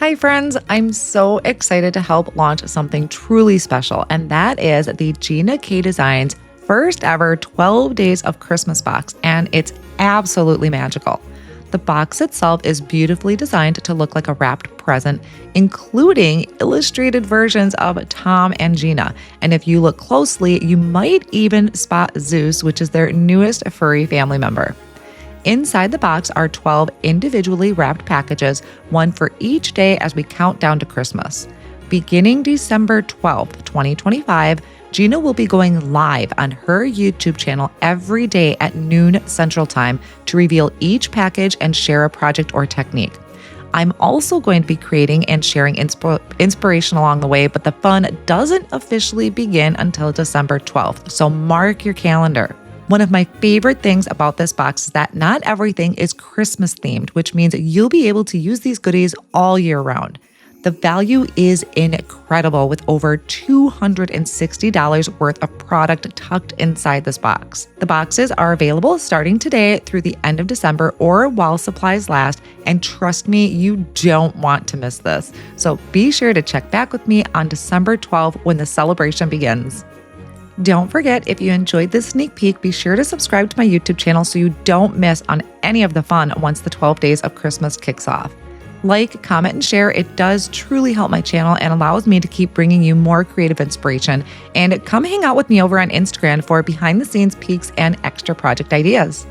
Hi, friends. I'm so excited to help launch something truly special, and that is the Gina K Designs first ever 12 Days of Christmas box, and it's absolutely magical. The box itself is beautifully designed to look like a wrapped present, including illustrated versions of Tom and Gina. And if you look closely, you might even spot Zeus, which is their newest furry family member. Inside the box are 12 individually wrapped packages, one for each day as we count down to Christmas. Beginning December 12th, 2025, Gina will be going live on her YouTube channel every day at noon Central Time to reveal each package and share a project or technique. I'm also going to be creating and sharing inspiration along the way, but the fun doesn't officially begin until December 12th, so mark your calendar. One of my favorite things about this box is that not everything is Christmas themed, which means you'll be able to use these goodies all year round. The value is incredible with over $260 worth of product tucked inside this box. The boxes are available starting today through the end of December or while supplies last, and trust me, you don't want to miss this. So be sure to check back with me on December 12th when the celebration begins. Don't forget, if you enjoyed this sneak peek, be sure to subscribe to my YouTube channel so you don't miss on any of the fun once the 12 Days of Christmas kicks off. Like, comment, and share. It does truly help my channel and allows me to keep bringing you more creative inspiration. And come hang out with me over on Instagram for behind the scenes peeks and extra project ideas.